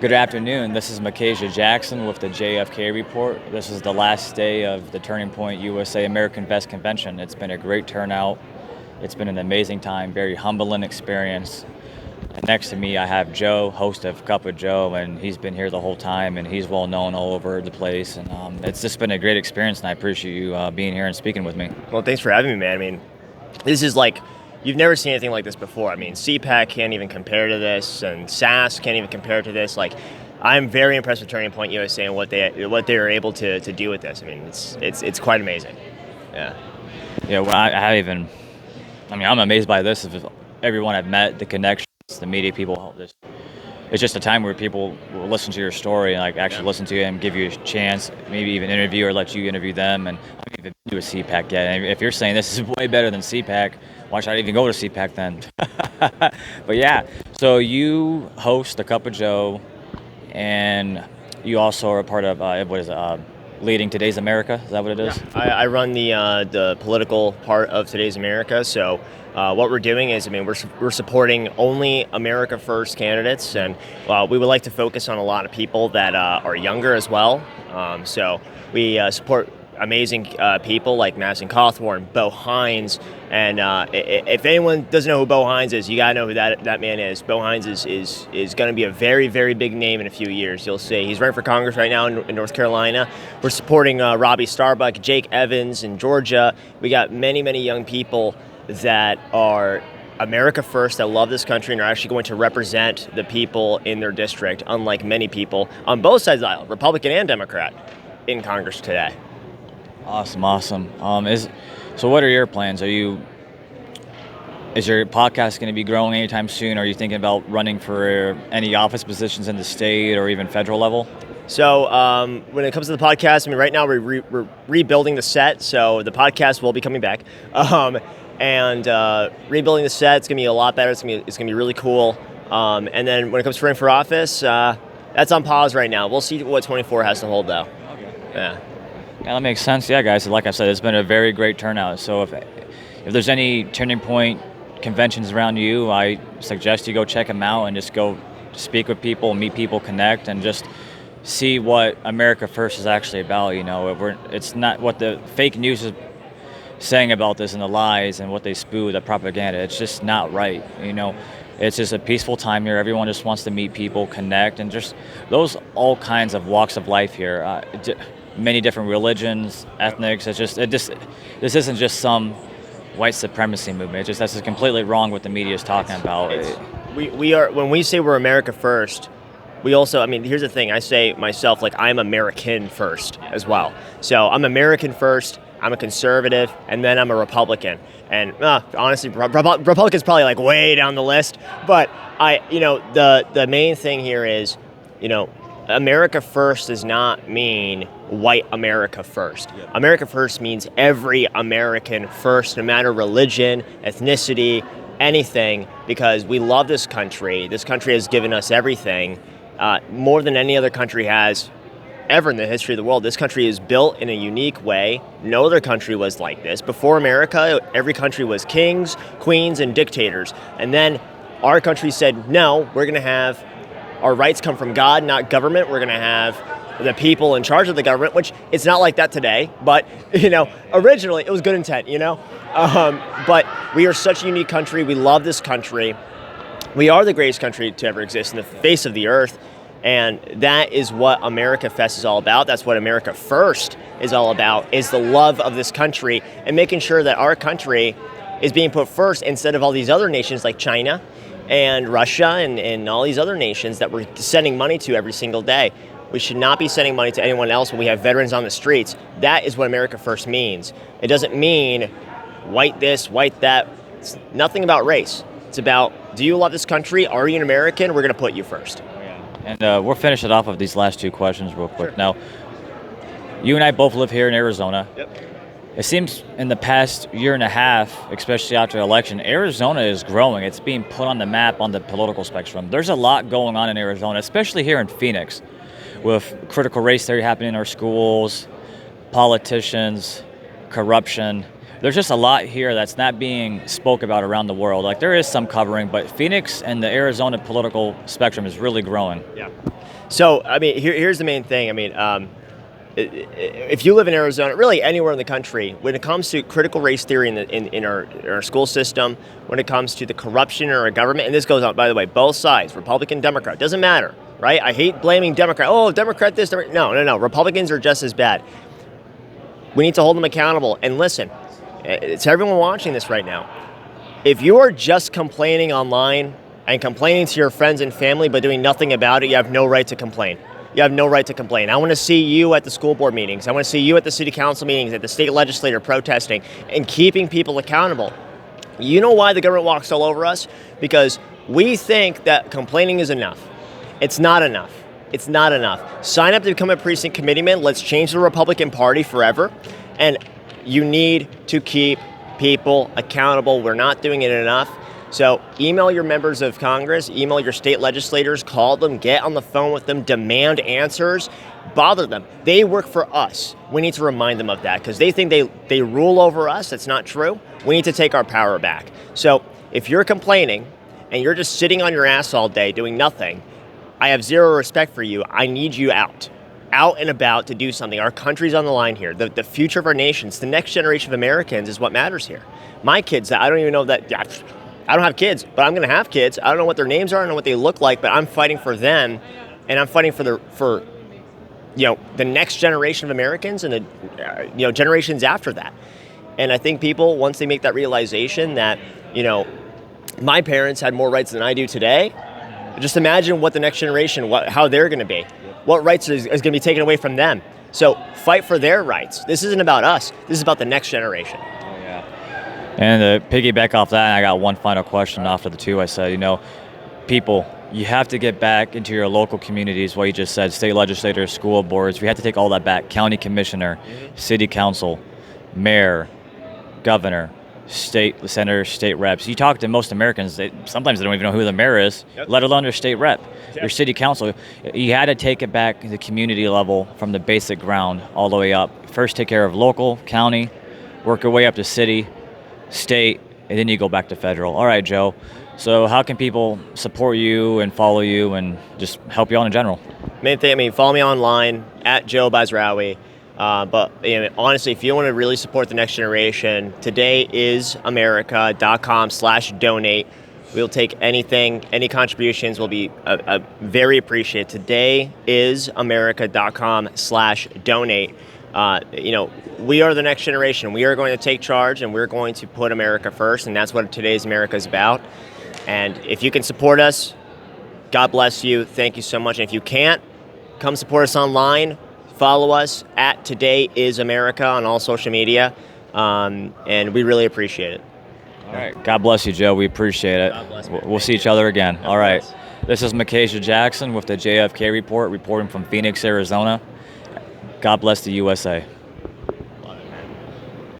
Good afternoon. This is Makasia Jackson with the JFK Report. This is the last day of the Turning Point USA American Best Convention. It's been a great turnout. It's been an amazing time, very humbling experience. And next to me, I have Joe, host of Cup of Joe, and he's been here the whole time, and he's well known all over the place. And it's just been a great experience, and I appreciate you being here and speaking with me. Well, thanks for having me, man. I mean, this is like, you've never seen anything like this before. I mean, CPAC can't even compare to this, and SAS can't even compare to this. Like, I'm very impressed with Turning Point USA and what they are able to do with this. I mean, it's quite amazing. Yeah. Yeah, well, I'm amazed by this. Everyone I've met, the connections, the media people, it's just a time where people will listen to your story and actually listen to you and give you a chance, maybe even interview or let you interview them. And I haven't even been to a CPAC yet. And if you're saying this is way better than CPAC, why should I even go to CPAC then? But yeah, so you host the Cup of Joe, and you also are a part of leading Today's America. Is that what it is? Yeah. I run the political part of Today's America. So what we're doing is, we're supporting only America First candidates, and we would like to focus on a lot of people that are younger as well. So we support amazing people like Madison Cawthorn, Bo Hines, and if anyone doesn't know who Bo Hines is, you gotta know who that man is. Bo Hines is going to be a very, very big name in a few years. You'll see. He's running for Congress right now in North Carolina. We're supporting Robbie Starbuck, Jake Evans in Georgia. We got many, many young people that are America First, that love this country and are actually going to represent the people in their district, unlike many people on both sides of the aisle, Republican and Democrat, in Congress today. Awesome. So what are your plans? Is your podcast going to be growing anytime soon? Are you thinking about running for any office positions in the state or even federal level? So when it comes to the podcast, right now we're rebuilding the set, so the podcast will be coming back. And rebuilding the set, it's going to be a lot better. It's going to be really cool. And then when it comes to running for office, that's on pause right now. We'll see what 24 has to hold, though. Okay. Yeah. Yeah, that makes sense. Yeah, guys, like I said, it's been a very great turnout. So if there's any Turning Point conventions around you, I suggest you go check them out and just go speak with people, meet people, connect, and just see what America First is actually about. It's not what the fake news is saying about this and the lies and what they spew, the propaganda. It's just not right. It's just a peaceful time here. Everyone just wants to meet people, connect, and just all kinds of walks of life here. Many different religions, ethnics. This isn't just some white supremacy movement. That's completely wrong what the media is talking about. We are, when we say we're America First, we also, here's the thing. I say myself, I'm American first as well. So I'm American first, I'm a conservative, and then I'm a Republican. And honestly, Republican's probably way down the list. But the main thing here is, America First does not mean white America first. Yep. America First means every American first, no matter religion, ethnicity, anything, because we love this country. This country has given us everything, more than any other country has ever in the history of the world. This country is built in a unique way. No other country was like this. Before America, every country was kings, queens, and dictators. And then our country said, no, we're going to have our rights come from God, not government. We're going to have the people in charge of the government, which it's not like that today. But, originally it was good intent, But we are such a unique country. We love this country. We are the greatest country to ever exist in the face of the earth. And that is what America Fest is all about. That's what America First is all about, is the love of this country and making sure that our country is being put first instead of all these other nations like China and Russia and all these other nations that we're sending money to every single day. We should not be sending money to anyone else when we have veterans on the streets. That is what America First means. It doesn't mean white this, white that. It's nothing about race. It's about, do you love this country? Are you an American? We're going to put you first. And we'll finish it off with these last two questions real quick. Sure. Now, you and I both live here in Arizona. Yep. It seems in the past year and a half, especially after the election, Arizona is growing. It's being put on the map on the political spectrum. There's a lot going on in Arizona, especially here in Phoenix, with critical race theory happening in our schools, politicians, corruption. there's just a lot here that's not being spoke about around the world. Like there is some covering, but Phoenix and the Arizona political spectrum is really growing. Yeah. So, I mean, here's the main thing. I mean, if you live in Arizona, really anywhere in the country, when it comes to critical race theory in our school system, when it comes to the corruption in our government, and this goes on, by the way, both sides, Republican, Democrat, doesn't matter, right? I hate blaming Democrat. Oh, Democrat this, Democrat. No. Republicans are just as bad. We need to hold them accountable. And listen, it's everyone watching this right now. If you are just complaining online and complaining to your friends and family but doing nothing about it, you have no right to complain. You have no right to complain. I want to see you at the school board meetings. I want to see you at the city council meetings, at the state legislature protesting and keeping people accountable. You know why the government walks all over us? Because we think that complaining is enough. It's not enough. It's not enough. Sign up to become a precinct committeeman. Let's change the Republican Party forever. And you need to keep people accountable. We're not doing it enough. So email your members of Congress, email your state legislators, call them, get on the phone with them, demand answers, bother them. They work for us. We need to remind them of that because they think they rule over us. That's not true. We need to take our power back. So if you're complaining and you're just sitting on your ass all day doing nothing, I have zero respect for you. I need you out and about to do something. Our country's on the line here. The future of our nations, the next generation of Americans is what matters here. My kids, I don't even know that. I don't have kids, but I'm going to have kids. I don't know what their names are. I don't know what they look like, but I'm fighting for them, and I'm fighting for the next generation of Americans and the generations after that. And I think people, once they make that realization that my parents had more rights than I do today, just imagine what the next generation, how they're going to be, what rights is going to be taken away from them. So fight for their rights. This isn't about us. This is about the next generation. And to piggyback off that, I got one final question after the two. I said, people, you have to get back into your local communities, what you just said, state legislators, school boards. We have to take all that back. County commissioner, city council, mayor, governor, state senator, state reps. You talk to most Americans, sometimes they don't even know who the mayor is, let alone their state rep, your city council. You had to take it back to the community level from the basic ground all the way up. First take care of local, county, work your way up to city, state, and then you go back to federal. All right, Joe. So how can people support you and follow you and just help you out in general? Main thing, follow me online at Joe Basraoui. But honestly, if you want to really support the next generation, todayisamerica.com/donate. We'll take anything, any contributions will be very appreciated. Todayisamerica.com/donate. We are the next generation. We are going to take charge and we're going to put America first, and that's what Today's America is about. And if you can support us, God bless you. Thank you so much. And if you can't, come support us online. Follow us at Today is America on all social media, and we really appreciate it. All right. God bless you, Joe. We appreciate it. God bless, we'll see each other again. All right. This is Micajah Jackson with the JFK Report, reporting from Phoenix, Arizona. God bless the USA.